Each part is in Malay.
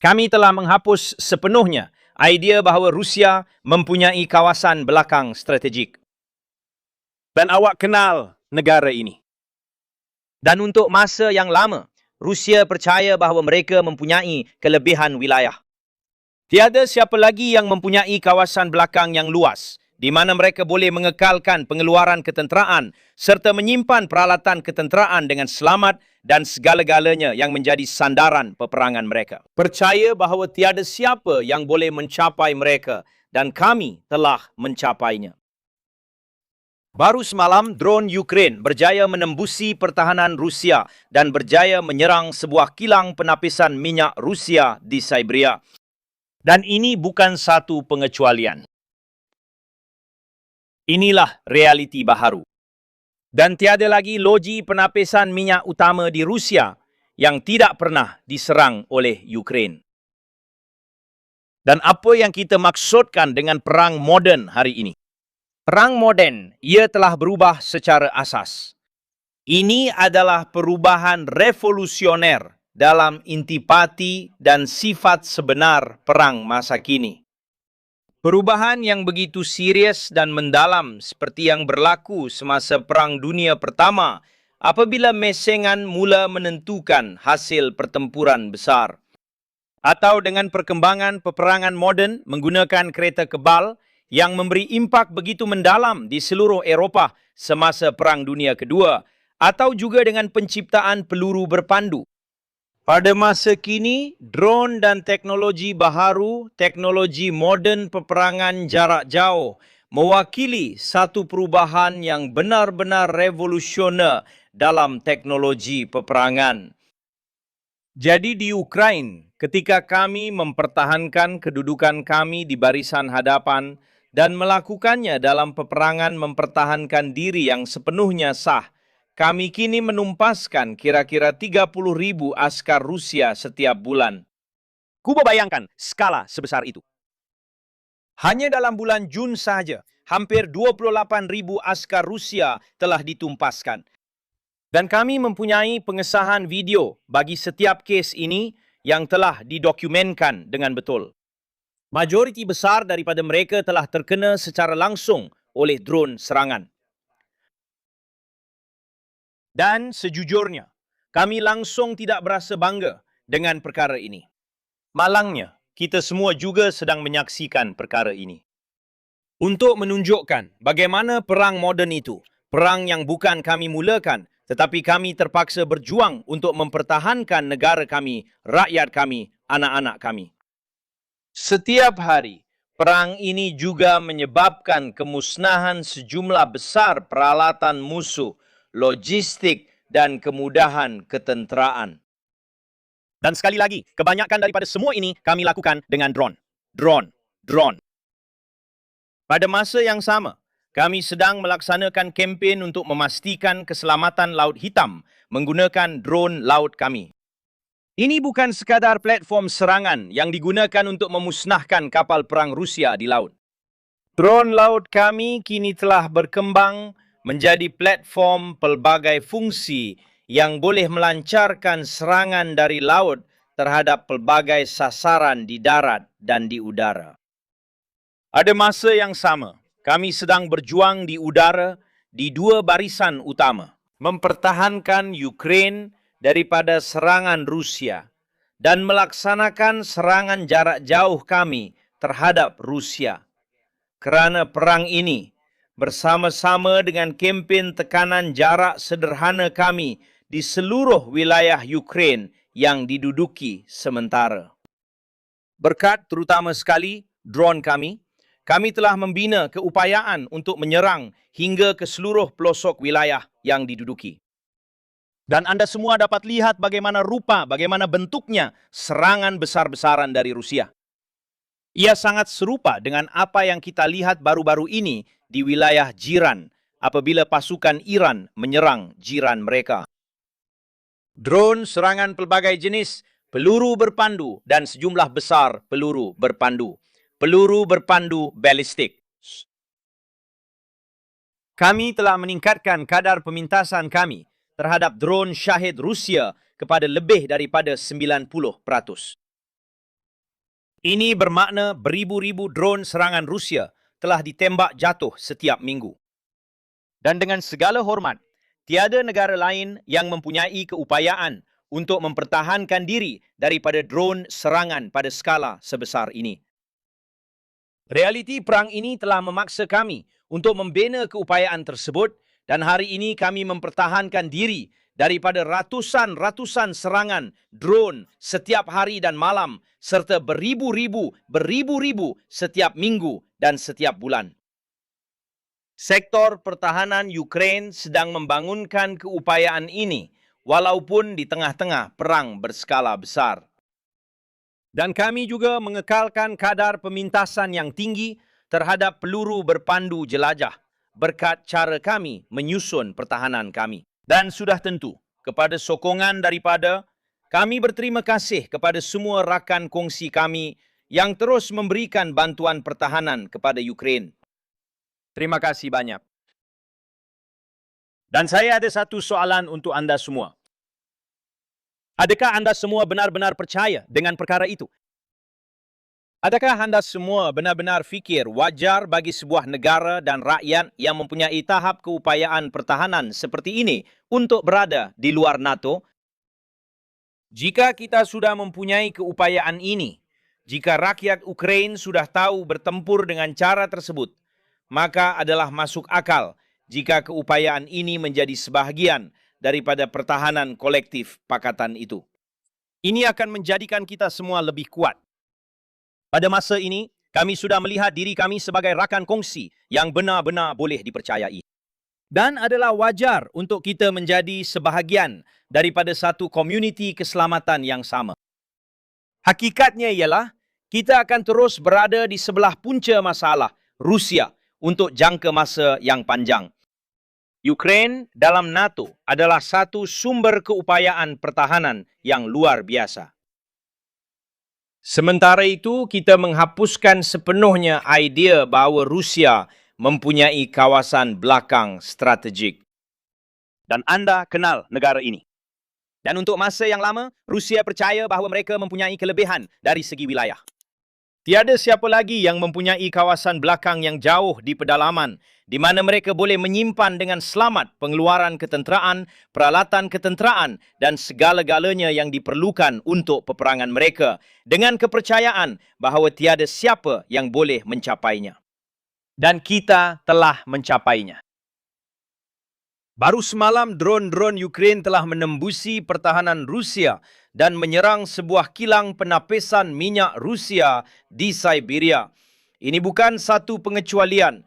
Kami telah menghapus sepenuhnya idea bahawa Rusia mempunyai kawasan belakang strategik. Dan awak kenal negara ini. Dan untuk masa yang lama, Rusia percaya bahawa mereka mempunyai kelebihan wilayah. Tiada siapa lagi yang mempunyai kawasan belakang yang luas, di mana mereka boleh mengekalkan pengeluaran ketenteraan serta menyimpan peralatan ketenteraan dengan selamat dan segala-galanya yang menjadi sandaran peperangan mereka. Percaya bahawa tiada siapa yang boleh mencapai mereka dan kami telah mencapainya. Baru semalam, drone Ukraine berjaya menembusi pertahanan Rusia dan berjaya menyerang sebuah kilang penapisan minyak Rusia di Siberia. Dan ini bukan satu pengecualian. Inilah realiti baharu. Dan tiada lagi loji penapisan minyak utama di Rusia yang tidak pernah diserang oleh Ukraine. Dan apa yang kita maksudkan dengan perang moden hari ini? Perang moden, ia telah berubah secara asas. Ini adalah perubahan revolusioner dalam intipati dan sifat sebenar perang masa kini. Perubahan yang begitu serius dan mendalam seperti yang berlaku semasa Perang Dunia Pertama apabila mesengan mula menentukan hasil pertempuran besar. Atau dengan perkembangan peperangan moden menggunakan kereta kebal yang memberi impak begitu mendalam di seluruh Eropah semasa Perang Dunia Kedua, atau juga dengan penciptaan peluru berpandu. Pada masa kini, drone dan teknologi baharu, teknologi moden peperangan jarak jauh, mewakili satu perubahan yang benar-benar revolusioner dalam teknologi peperangan. Jadi di Ukraine, ketika kami mempertahankan kedudukan kami di barisan hadapan dan melakukannya dalam peperangan mempertahankan diri yang sepenuhnya sah, kami kini menumpaskan kira-kira 30,000 askar Rusia setiap bulan. Kuba bayangkan skala sebesar itu. Hanya dalam bulan Jun sahaja, hampir 28,000 askar Rusia telah ditumpaskan. Dan kami mempunyai pengesahan video bagi setiap kes ini yang telah didokumenkan dengan betul. Majoriti besar daripada mereka telah terkena secara langsung oleh drone serangan. Dan sejujurnya, kami langsung tidak berasa bangga dengan perkara ini. Malangnya, kita semua juga sedang menyaksikan perkara ini. Untuk menunjukkan bagaimana perang moden itu, perang yang bukan kami mulakan, tetapi kami terpaksa berjuang untuk mempertahankan negara kami, rakyat kami, anak-anak kami. Setiap hari, perang ini juga menyebabkan kemusnahan sejumlah besar peralatan musuh, logistik, dan kemudahan ketenteraan. Dan sekali lagi, kebanyakan daripada semua ini kami lakukan dengan drone. Drone. Pada masa yang sama, kami sedang melaksanakan kempen untuk memastikan keselamatan Laut Hitam menggunakan drone laut kami. Ini bukan sekadar platform serangan yang digunakan untuk memusnahkan kapal perang Rusia di laut. Drone laut kami kini telah berkembang menjadi platform pelbagai fungsi yang boleh melancarkan serangan dari laut terhadap pelbagai sasaran di darat dan di udara. Pada masa yang sama, kami sedang berjuang di udara di dua barisan utama, mempertahankan Ukraine daripada serangan Rusia dan melaksanakan serangan jarak jauh kami terhadap Rusia. Kerana perang ini, bersama-sama dengan kempen tekanan jarak sederhana kami di seluruh wilayah Ukraine yang diduduki sementara. Berkat terutama sekali drone kami telah membina keupayaan untuk menyerang hingga ke seluruh pelosok wilayah yang diduduki. Dan anda semua dapat lihat bagaimana bentuknya serangan besar-besaran dari Rusia. Ia sangat serupa dengan apa yang kita lihat baru-baru ini di wilayah jiran apabila pasukan Iran menyerang jiran mereka. Drone serangan pelbagai jenis, peluru berpandu dan sejumlah besar peluru berpandu. Peluru berpandu balistik. Kami telah meningkatkan kadar pemintasan kami terhadap drone Shahid Rusia kepada lebih daripada 90%. Ini bermakna beribu-ribu drone serangan Rusia telah ditembak jatuh setiap minggu. Dan dengan segala hormat, tiada negara lain yang mempunyai keupayaan untuk mempertahankan diri daripada drone serangan pada skala sebesar ini. Realiti perang ini telah memaksa kami untuk membina keupayaan tersebut dan hari ini kami mempertahankan diri daripada ratusan serangan drone setiap hari dan malam serta beribu-ribu setiap minggu dan setiap bulan. Sektor pertahanan Ukraine sedang membangunkan keupayaan ini walaupun di tengah-tengah perang berskala besar. Dan kami juga mengekalkan kadar pemintasan yang tinggi terhadap peluru berpandu jelajah berkat cara kami menyusun pertahanan kami. Dan sudah tentu, kepada sokongan daripada, kami berterima kasih kepada semua rakan kongsi kami yang terus memberikan bantuan pertahanan kepada Ukraine. Terima kasih banyak. Dan saya ada satu soalan untuk anda semua. Adakah anda semua benar-benar percaya dengan perkara itu? Adakah anda semua benar-benar fikir wajar bagi sebuah negara dan rakyat yang mempunyai tahap keupayaan pertahanan seperti ini untuk berada di luar NATO? Jika kita sudah mempunyai keupayaan ini, jika rakyat Ukraine sudah tahu bertempur dengan cara tersebut, maka adalah masuk akal jika keupayaan ini menjadi sebahagian daripada pertahanan kolektif pakatan itu. Ini akan menjadikan kita semua lebih kuat. Pada masa ini, kami sudah melihat diri kami sebagai rakan kongsi yang benar-benar boleh dipercayai. Dan adalah wajar untuk kita menjadi sebahagian daripada satu komuniti keselamatan yang sama. Hakikatnya ialah, kita akan terus berada di sebelah punca masalah Rusia untuk jangka masa yang panjang. Ukraine dalam NATO adalah satu sumber keupayaan pertahanan yang luar biasa. Sementara itu, kita menghapuskan sepenuhnya idea bahawa Rusia mempunyai kawasan belakang strategik. Dan anda kenal negara ini. Dan untuk masa yang lama, Rusia percaya bahawa mereka mempunyai kelebihan dari segi wilayah. Tiada siapa lagi yang mempunyai kawasan belakang yang jauh di pedalaman, di mana mereka boleh menyimpan dengan selamat pengeluaran ketenteraan, peralatan ketenteraan dan segala-galanya yang diperlukan untuk peperangan mereka, dengan kepercayaan bahawa tiada siapa yang boleh mencapainya. Dan kita telah mencapainya. Baru semalam, drone-drone Ukraine telah menembusi pertahanan Rusia dan menyerang sebuah kilang penapisan minyak Rusia di Siberia. Ini bukan satu pengecualian.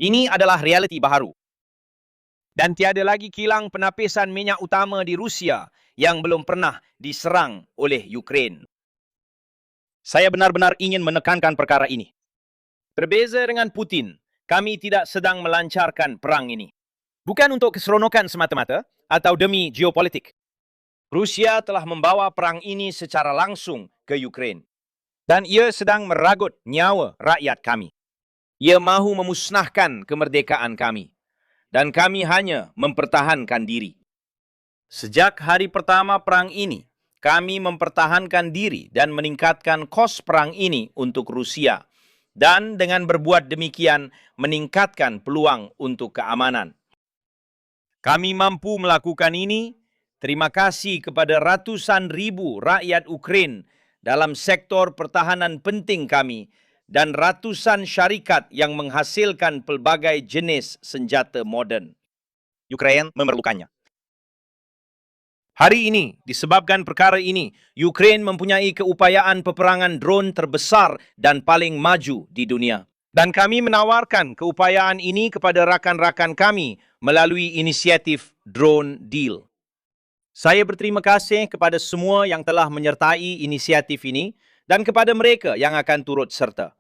Ini adalah realiti baharu. Dan tiada lagi kilang penapisan minyak utama di Rusia yang belum pernah diserang oleh Ukraine. Saya benar-benar ingin menekankan perkara ini. Berbeza dengan Putin, kami tidak sedang melancarkan perang ini. Bukan untuk keseronokan semata-mata atau demi geopolitik. Rusia telah membawa perang ini secara langsung ke Ukraine. Dan ia sedang meragut nyawa rakyat kami. Ia mahu memusnahkan kemerdekaan kami. Dan kami hanya mempertahankan diri. Sejak hari pertama perang ini, kami mempertahankan diri dan meningkatkan kos perang ini untuk Rusia. Dan dengan berbuat demikian, meningkatkan peluang untuk keamanan. Kami mampu melakukan ini terima kasih kepada ratusan ribu rakyat Ukraine dalam sektor pertahanan penting kami dan ratusan syarikat yang menghasilkan pelbagai jenis senjata moden. Ukraine memerlukannya. Hari ini, disebabkan perkara ini, Ukraine mempunyai keupayaan peperangan drone terbesar dan paling maju di dunia. Dan kami menawarkan keupayaan ini kepada rakan-rakan kami melalui inisiatif Drone Deal. Saya berterima kasih kepada semua yang telah menyertai inisiatif ini dan kepada mereka yang akan turut serta.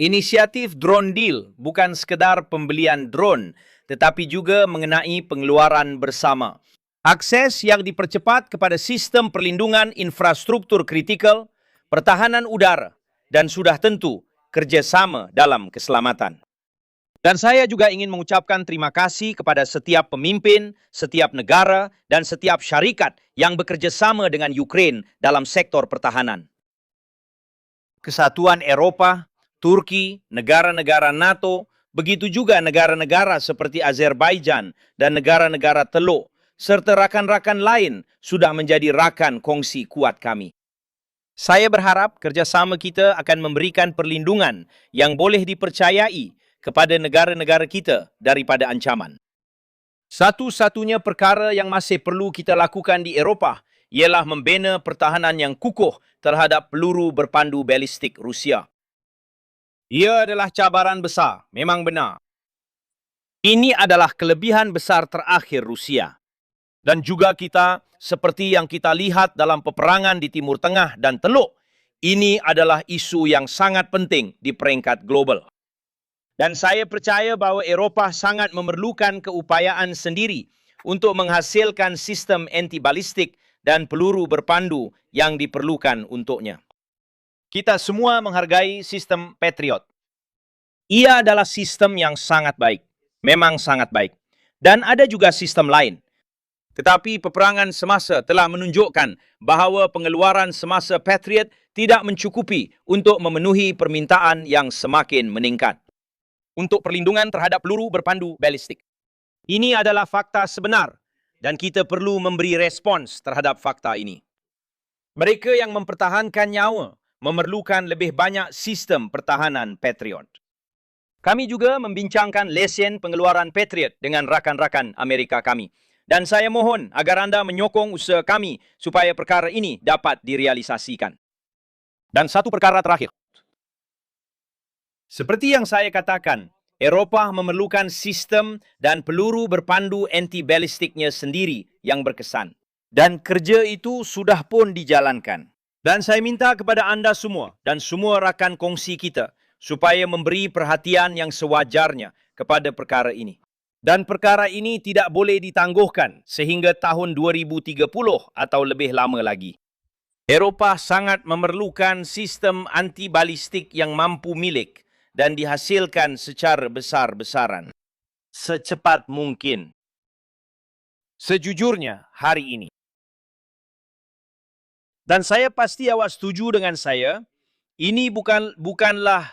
Inisiatif Drone Deal bukan sekadar pembelian drone, tetapi juga mengenai pengeluaran bersama. Akses yang dipercepat kepada sistem perlindungan infrastruktur kritikal, pertahanan udara, dan sudah tentu kerjasama dalam keselamatan. Dan saya juga ingin mengucapkan terima kasih kepada setiap pemimpin, setiap negara, dan setiap syarikat yang bekerjasama dengan Ukraine dalam sektor pertahanan. Kesatuan Eropah, Turki, negara-negara NATO, begitu juga negara-negara seperti Azerbaijan dan negara-negara Teluk, serta rakan-rakan lain sudah menjadi rakan kongsi kuat kami. Saya berharap kerjasama kita akan memberikan perlindungan yang boleh dipercayai kepada negara-negara kita daripada ancaman. Satu-satunya perkara yang masih perlu kita lakukan di Eropah ialah membina pertahanan yang kukuh terhadap peluru berpandu balistik Rusia. Ia adalah cabaran besar, memang benar. Ini adalah kelebihan besar terakhir Rusia. Dan juga kita, seperti yang kita lihat dalam peperangan di Timur Tengah dan Teluk, ini adalah isu yang sangat penting di peringkat global. Dan saya percaya bahawa Eropah sangat memerlukan keupayaan sendiri untuk menghasilkan sistem anti-balistik dan peluru berpandu yang diperlukan untuknya. Kita semua menghargai sistem Patriot. Ia adalah sistem yang sangat baik, memang sangat baik. Dan ada juga sistem lain. Tetapi peperangan semasa telah menunjukkan bahawa pengeluaran semasa Patriot tidak mencukupi untuk memenuhi permintaan yang semakin meningkat. Untuk perlindungan terhadap peluru berpandu balistik. Ini adalah fakta sebenar dan kita perlu memberi respons terhadap fakta ini. Mereka yang mempertahankan nyawa memerlukan lebih banyak sistem pertahanan Patriot. Kami juga membincangkan lesen pengeluaran Patriot dengan rakan-rakan Amerika kami. Dan saya mohon agar anda menyokong usaha kami supaya perkara ini dapat direalisasikan. Dan satu perkara terakhir. Seperti yang saya katakan, Eropah memerlukan sistem dan peluru berpandu anti-balistiknya sendiri yang berkesan. Dan kerja itu sudah pun dijalankan. Dan saya minta kepada anda semua dan semua rakan kongsi kita supaya memberi perhatian yang sewajarnya kepada perkara ini. Dan perkara ini tidak boleh ditangguhkan sehingga tahun 2030 atau lebih lama lagi. Eropah sangat memerlukan sistem anti-balistik yang mampu milik dan dihasilkan secara besar-besaran. Secepat mungkin. Sejujurnya, hari ini. Dan saya pasti awak setuju dengan saya, ini bukanlah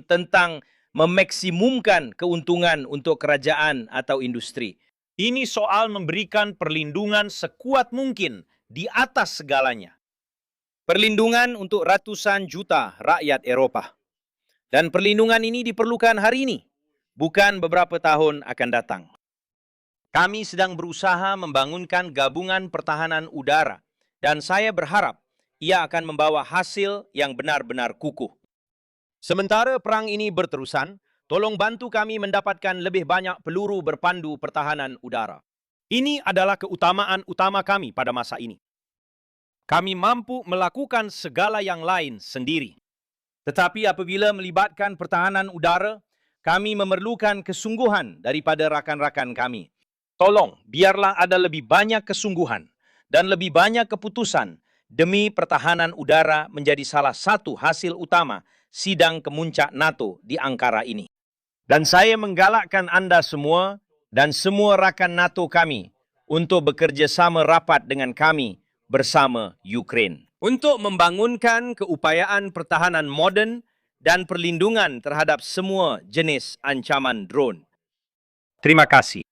tentang memaksimumkan keuntungan untuk kerajaan atau industri. Ini soal memberikan perlindungan sekuat mungkin di atas segalanya. Perlindungan untuk ratusan juta rakyat Eropah. Dan perlindungan ini diperlukan hari ini, bukan beberapa tahun akan datang. Kami sedang berusaha membangunkan gabungan pertahanan udara dan saya berharap ia akan membawa hasil yang benar-benar kukuh. Sementara perang ini berterusan, tolong bantu kami mendapatkan lebih banyak peluru berpandu pertahanan udara. Ini adalah keutamaan utama kami pada masa ini. Kami mampu melakukan segala yang lain sendiri. Tetapi apabila melibatkan pertahanan udara, kami memerlukan kesungguhan daripada rakan-rakan kami. Tolong, biarlah ada lebih banyak kesungguhan dan lebih banyak keputusan demi pertahanan udara menjadi salah satu hasil utama sidang kemuncak NATO di Ankara ini. Dan saya menggalakkan anda semua dan semua rakan NATO kami untuk bekerja sama rapat dengan kami bersama Ukraine untuk membangunkan keupayaan pertahanan moden dan perlindungan terhadap semua jenis ancaman drone. Terima kasih.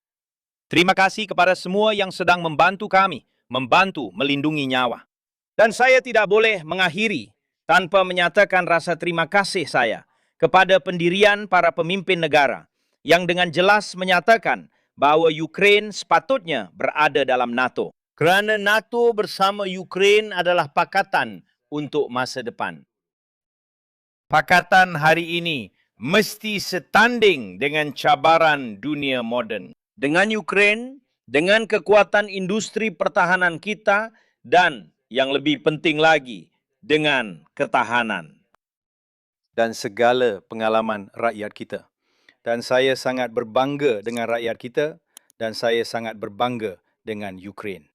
Terima kasih kepada semua yang sedang membantu kami, membantu melindungi nyawa. Dan saya tidak boleh mengakhiri tanpa menyatakan rasa terima kasih saya kepada pendirian para pemimpin negara yang dengan jelas menyatakan bahawa Ukraine sepatutnya berada dalam NATO. Kerana NATO bersama Ukraine adalah pakatan untuk masa depan. Pakatan hari ini mesti setanding dengan cabaran dunia moden. Dengan Ukraine, dengan kekuatan industri pertahanan kita, dan yang lebih penting lagi, dengan ketahanan. Dan segala pengalaman rakyat kita. Dan saya sangat berbangga dengan rakyat kita, dan saya sangat berbangga dengan Ukraine.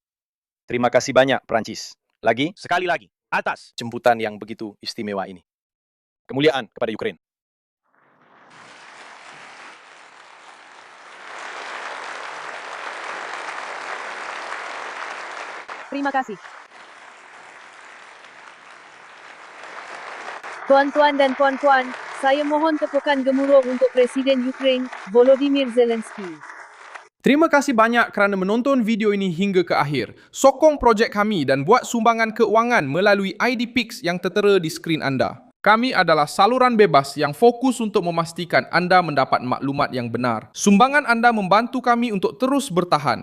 Terima kasih banyak, Perancis. Sekali lagi, atas jemputan yang begitu istimewa ini. Kemuliaan kepada Ukraine. Terima kasih. Tuan-tuan dan puan-puan, saya mohon tepukan gemuruh untuk Presiden Ukraine, Volodymyr Zelensky. Terima kasih banyak kerana menonton video ini hingga ke akhir. Sokong projek kami dan buat sumbangan keuangan melalui IDPix yang tertera di skrin anda. Kami adalah saluran bebas yang fokus untuk memastikan anda mendapat maklumat yang benar. Sumbangan anda membantu kami untuk terus bertahan.